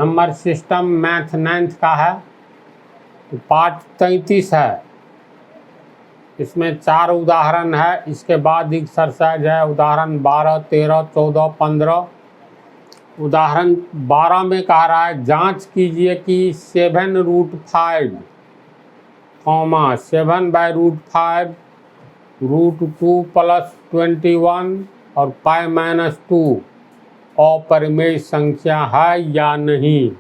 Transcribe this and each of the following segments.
Number system math 9th का है, part 33 है। इसमें 4 उदाहरण है। इसके बाद एक्सरसाइज है उदाहरण 12, 13, 14, 15। उदाहरण 12 में कह रहा है जांच कीजिए कि 7√5 7/√5 √2 + 21 और π-2 अपरिमेय संख्या है या नहीं,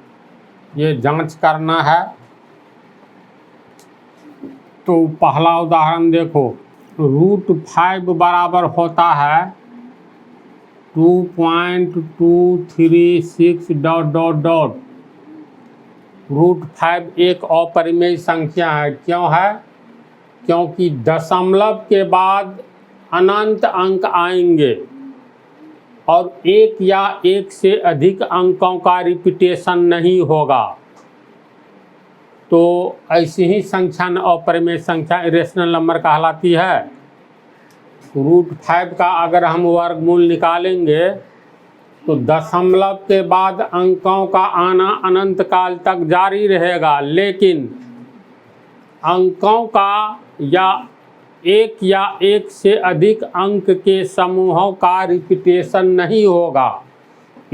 ये जांच करना है। तो पहला उदाहरण देखो, √5 बराबर होता है 2.236 ... √5 एक अपरिमेय संख्या है। क्यों है? क्योंकि दशमलव के बाद अनंत अंक आएंगे और एक या एक से अधिक अंकों का रिपीटेशन नहीं होगा। तो ऐसी ही संख्या अपरिमेय संख्या इरेशनल नंबर कहलाती है। √5 का अगर हम वर्गमूल निकालेंगे तो दशमलव के बाद अंकों का आना अनंत काल तक जारी रहेगा, लेकिन अंकों का या एक से अधिक अंक के समूहों का रिपीटेशन नहीं होगा।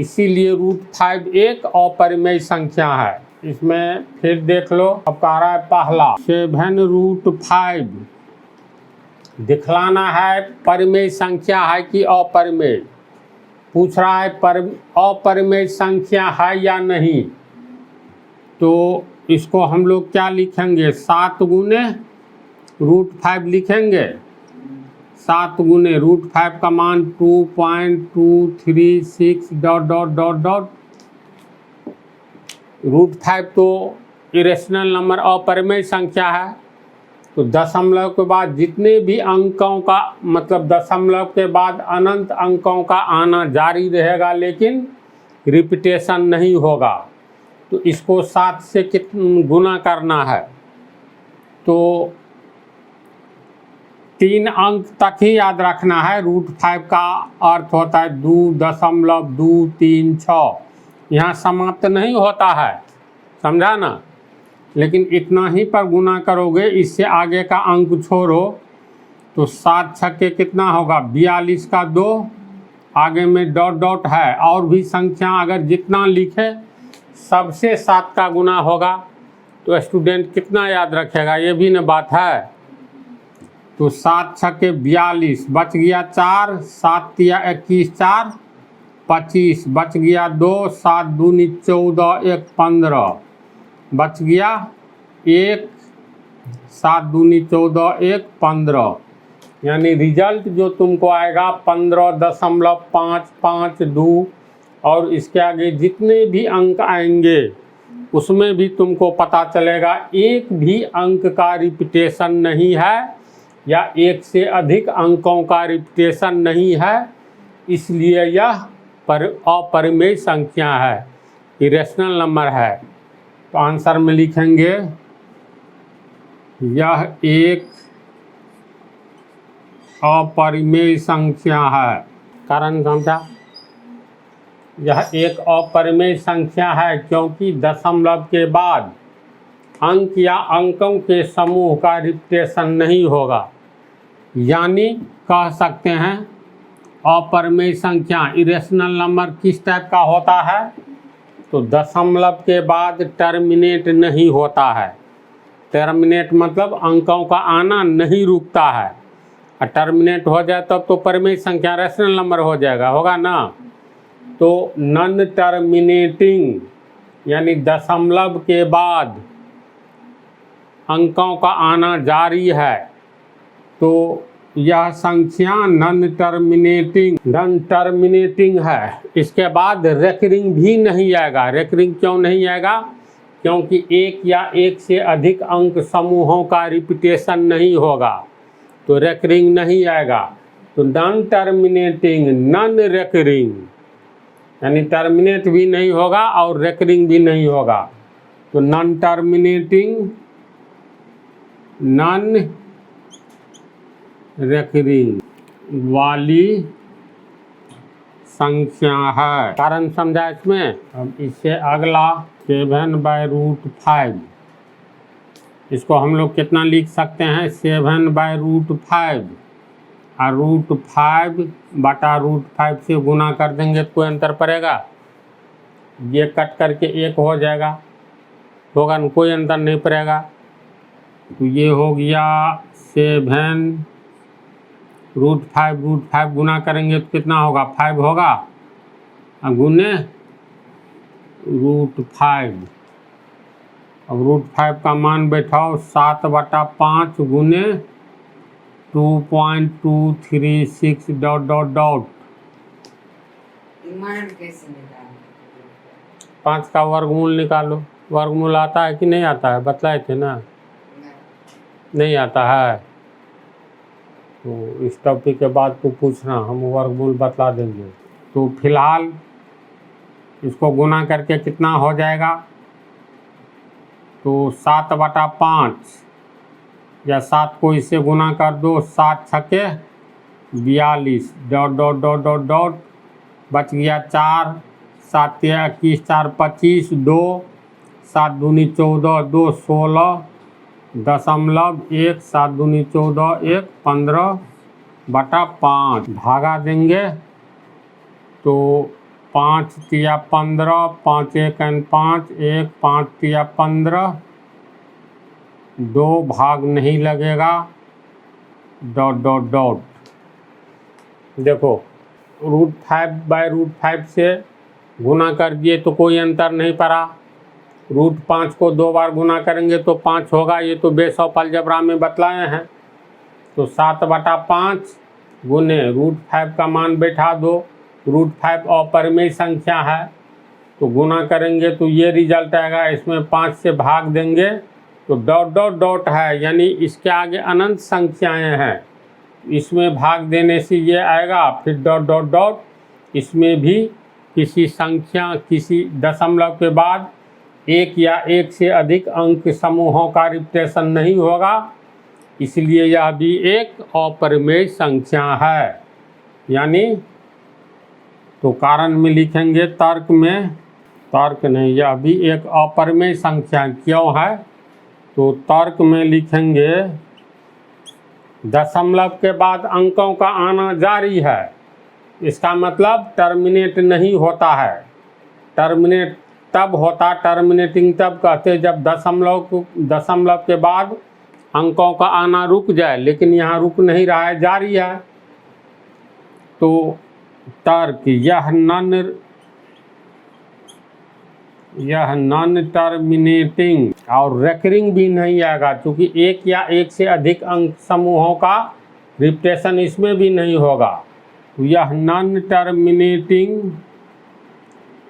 इसीलिए √5 एक अपरिमेय संख्या है। इसमें फिर देख लो, अब कह रहा है पहला 7√5 दिखलाना है परिमेय संख्या है कि अपरिमेय। पूछ रहा है अपरिमेय संख्या है या नहीं। तो इसको हम लोग क्या लिखेंगे, 7 गुने √5 लिखेंगे। 7 गुने √5 का मान 2.236 ... √5 तो इरेशनल नंबर अपरिमेय संख्या है। तो दशमलव के बाद जितने भी अंकों का मतलब दशमलव के बाद अनंत अंकों का आना जारी रहेगा, लेकिन रिपीटेशन नहीं होगा। तो इसको 7 से गुना करना है। तो 3 अंक तक ही याद रखना है। √5 का अर्थ होता है 2.236। यहाँ समाप्त नहीं होता है, समझा ना। लेकिन इतना ही पर गुना करोगे, इससे आगे का अंक छोड़ो। तो 7 छक्के कितना होगा, 42 का 2, आगे में डॉट है। और भी संख्या अगर जितना लिखे सबसे 7 का गुना होगा तो स्टूडेंट कितना याद रखेगा, ये भी न बात है। तो 7 छक्के 42, बच गया 4, 7 तिया 21, 4 25, बच गया 2, 7 दूनी 14, 1 15, बच गया 1, 7 दूनी 14, 1 15। यानी रिजल्ट जो तुमको आएगा 15.552। और इसके आगे जितने भी अंक आएंगे उसमें भी तुमको पता चलेगा एक भी अंक का रिपीटेशन नहीं है या एक से अधिक अंकों का रिपीटेशन नहीं है। इसलिए यह अपरिमेय संख्या है, इरेशनल नंबर है। तो आंसर में लिखेंगे यह एक अपरिमेय संख्या है। कारण समझा? यह एक अपरिमेय संख्या है क्योंकि दशमलव के बाद अंक या अंकों के समूह का रिपीटेशन नहीं होगा। यानी कह सकते हैं अपरिमेय संख्या इरेशनल नंबर किस टाइप का होता है, तो दशमलव के बाद टर्मिनेट नहीं होता है। टर्मिनेट मतलब अंकों का आना नहीं रुकता है। और टर्मिनेट हो जाए तब तो परिमेय संख्या रेशनल नंबर हो जाएगा, होगा ना। तो नॉन टर्मिनेटिंग यानी दशमलव के बाद अंकों का आना जारी है, तो यह संख्या नॉन टर्मिनेटिंग है। इसके बाद रेकरिंग भी नहीं आएगा। रेकरिंग क्यों नहीं आएगा? क्योंकि एक या एक से अधिक अंक समूहों का रिपीटेशन नहीं होगा, तो रेकरिंग नहीं आएगा। तो नॉन टर्मिनेटिंग, नॉन रेकरिंग यानी टर्मिनेट भी नहीं होगा और रेकरिंग भी नहीं होगा। तो नॉन टर्मिनेटिंग, नॉन रेकरिंग वाली संख्या है। कारण समझा इसमें। अब इससे अगला 7/√5, इसको हम लोग कितना लिख सकते हैं, 7/√5, और √5/√5 से गुना कर देंगे तो कोई अंतर पड़ेगा, ये कट करके 1 हो जाएगा, होगा ना, कोई अंतर नहीं पड़ेगा। तो ये हो गया 7/√5 गुना करेंगे तो कितना होगा, 5 होगा, गुने √5। अब √5 का मान बैठाओ 7/5 गुने 2.236 ... मान कैसे निकालें? 5 का वर्गमूल निकालो। वर्गमूल आता है कि नहीं आता है, बतलाए थे ना, नहीं आता है तो इस टॉपिक के बाद तो पूछना, हम वर्गमूल बतला देंगे। तो फिलहाल इसको गुना करके कितना हो जाएगा, तो 7/5 या 7 को इससे गुना कर दो, 7 छके 42 ... बच गया 4, 7 × 21 = 4 × 25, 2, 7 दूनी 14, 2 16, .1, 7 दूनी 14, 1 15/5 भागा देंगे तो 5 × 15, 5 × 1 = 5, 1 5 × 15, 2 भाग नहीं लगेगा ... देखो √5/√5 से गुना कर दिए तो कोई अंतर नहीं पड़ा, √5 को 2 बार गुना करेंगे तो 5 होगा, ये तो बेस ऑफ अलजेब्रा में बतलाए हैं। तो 7/5 गुने √5 का मान बैठा दो, √5 अपरिमेय संख्या है तो गुना करेंगे तो ये रिजल्ट आएगा, इसमें 5 से भाग देंगे तो ... है, यानी इसके आगे अनंत संख्याएं हैं, इसमें भाग देने से ये आएगा, फिर ... इसमें भी किसी संख्या, किसी दशमलव के बाद 1 या 1 से अधिक अंक समूहों का रिपीटेशन नहीं होगा, इसलिए यह भी एक अपरिमेय संख्या है। यानी तो कारण में लिखेंगे, तर्क में, तर्क नहीं, यह भी एक अपरिमेय संख्या क्यों है, तो तर्क में लिखेंगे दशमलव के बाद अंकों का आना जारी है, इसका मतलब टर्मिनेट नहीं होता है। टर्मिनेट तब होता, टर्मिनेटिंग तब कहते जब दशमलव के बाद अंकों का आना रुक जाए, लेकिन यहाँ रुक नहीं रहा है, जारी है। तो तर्क यह नॉन टर्मिनेटिंग और रेकरिंग भी नहीं आएगा, क्योंकि 1 या 1 से अधिक अंक समूहों का रिपीटेशन इसमें भी नहीं होगा। तो यह नॉन टर्मिनेटिंग,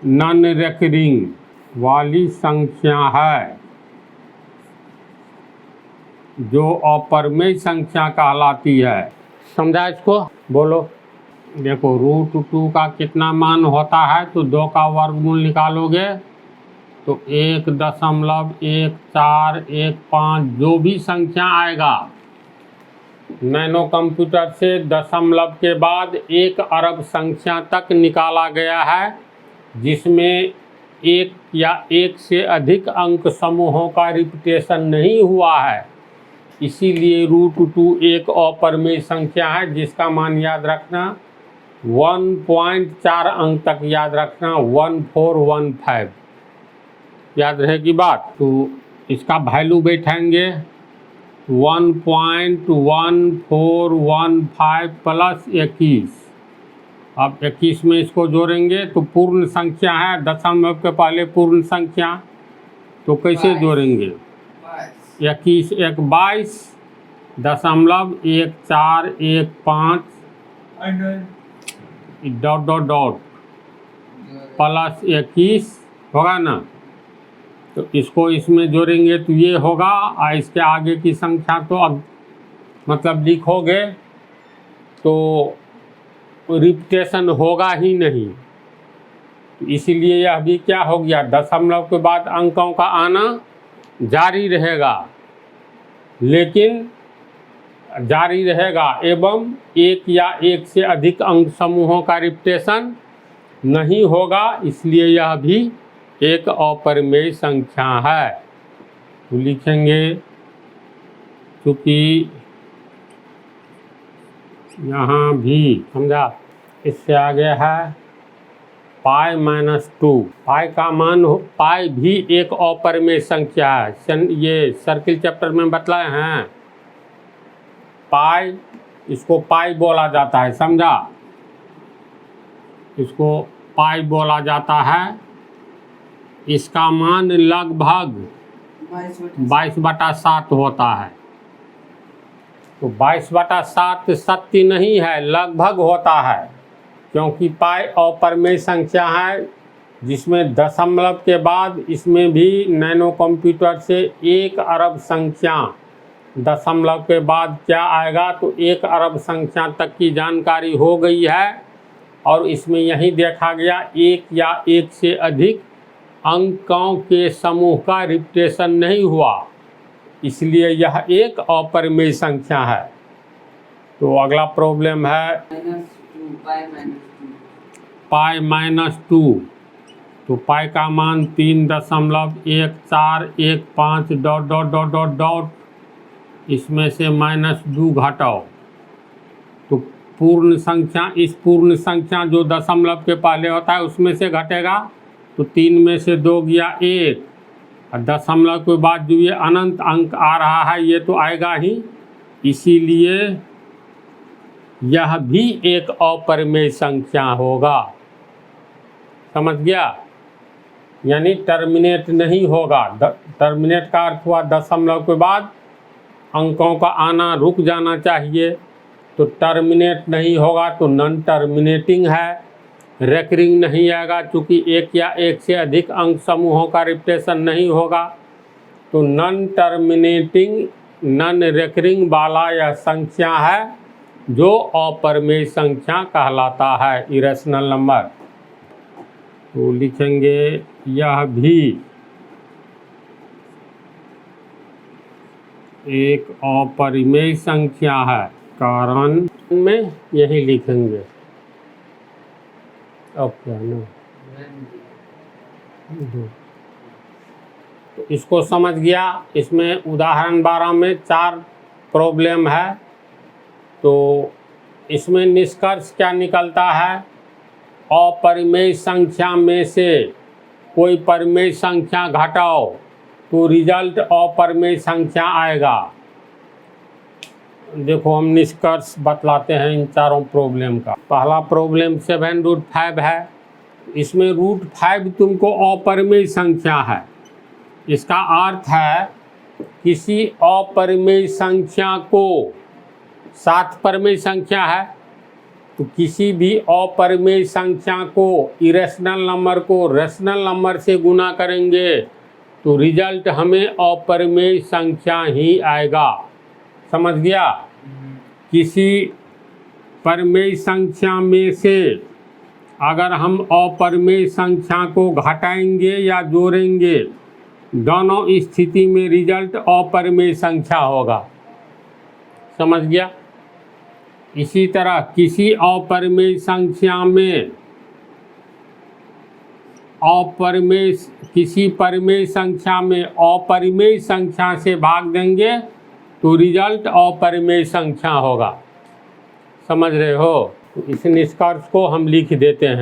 नॉन रेकरिंग वाली संख्या है, जो अपरिमेय संख्या कहलाती है। समझा इसको, बोलो। देखो √2 का कितना मान होता है, तो 2 का वर्गमूल निकालोगे तो 1.1415, जो भी संख्या आएगा, नैनो कंप्यूटर से दशमलव के बाद 1 अरब संख्या तक निकाला गया है, जिसमें 1 या 1 से अधिक अंक समूहों का रिपीटेशन नहीं हुआ है, इसीलिए √2 एक अपरिमेय संख्या है, जिसका मान याद रखना 1.4 अंक तक याद रखना, 1415 याद रहेगी बात। तो इसका वैल्यू बैठाएंगे 1.1415 प्लस 21। अब 21 में इसको जोड़ेंगे तो पूर्ण संख्या है, दशमलव के पहले पूर्ण संख्या, तो कैसे जोड़ेंगे, 21 1 22 दशमलव 1415 ... प्लस 21 होगा ना, तो इसको इसमें जोड़ेंगे तो ये होगा, और इसके आगे की संख्या तो अब मतलब लिखोगे तो रिपीटेशन होगा ही नहीं, तो इसीलिए यह भी क्या हो गया, दशमलव के बाद अंकों का आना जारी रहेगा, लेकिन जारी रहेगा एवं 1 या 1 से अधिक अंक समूहों का रिपीटेशन नहीं होगा, इसलिए यह भी एक अपरिमेय संख्या है। तो लिखेंगे चूँकि यहाँ भी, समझा, इससे आगे है पाई माइनस 2। पाई का मान पाई भी एक अपरिमेय संख्या है। ये सर्किल चैप्टर में बतलाए हैं। पाई, इसको पाई बोला जाता है, समझा, इसको पाई बोला जाता है। इसका मान लगभग 22/7 होता है। तो 22/7 सत्य नहीं है, लगभग होता है, क्योंकि पाई अपरिमेय संख्या है, जिसमें दशमलव के बाद इसमें भी नैनो कंप्यूटर से 1 अरब संख्या, दशमलव के बाद क्या आएगा तो 1 अरब संख्या तक की जानकारी हो गई है। और इसमें यही देखा गया एक या एक से अधिक अंकों के समूह का रिपीटेशन नहीं हुआ, इसलिए यह एक अपरिमेय संख्या है। तो अगला प्रॉब्लम है पाई माइनस 2। तो पाई का मान 3.1415 ... इसमें से -2 घटाओ। तो पूर्ण संख्या, इस पूर्ण संख्या जो दशमलव के पहले होता है उसमें से घटेगा, तो 3 में से 2 गया 1, और दशमलव के बाद जो ये अनंत अंक आ रहा है ये तो आएगा ही, इसीलिए यह भी एक अपरिमेय संख्या होगा। समझ गया? यानी टर्मिनेट नहीं होगा। टर्मिनेट का अर्थ हुआ दशमलव के बाद अंकों का आना रुक जाना चाहिए, तो टर्मिनेट नहीं होगा तो नॉन टर्मिनेटिंग है। रेकरिंग नहीं आएगा, चूँकि एक या एक से अधिक अंक समूहों का रिपीटेशन नहीं होगा, तो नॉन टर्मिनेटिंग, नॉन रेकरिंग वाला यह संख्या है जो अपरिमेय संख्या कहलाता है, इरेशनल नंबर। तो लिखेंगे यह भी एक अपरिमेय संख्या है, कारण में यही लिखेंगे। ओके ना, तो इसको समझ गया। इसमें उदाहरण 12 में 4 प्रॉब्लम है। तो इसमें निष्कर्ष क्या निकलता है? अपरिमेय संख्या में से कोई परिमेय संख्या घटाओ तो रिजल्ट अपरिमेय संख्या आएगा। देखो हम निष्कर्ष बतलाते हैं इन चारों प्रॉब्लम का। पहला प्रॉब्लम 7√5 है। इसमें √5 तुमको अपरिमेय संख्या है। इसका अर्थ है किसी अपरिमेय संख्या को, 7 परिमेय संख्या है, तो किसी भी अपरिमेय संख्या को, इरेशनल नंबर को रेशनल नंबर से गुना करेंगे तो रिजल्ट हमें अपरिमेय संख्या ही आएगा। समझ गया? किसी परिमेय संख्या में से अगर हम अपरिमेय संख्या को घटाएंगे या जोड़ेंगे, दोनों स्थिति में रिजल्ट अपरिमेय संख्या होगा। समझ गया? इसी तरह किसी अपरिमेय संख्या में किसी परिमेय संख्या में अपरिमेय संख्या से भाग देंगे तो रिजल्ट अपरिमेय संख्या होगा। समझ रहे हो? इस निष्कर्ष को हम लिख देते हैं।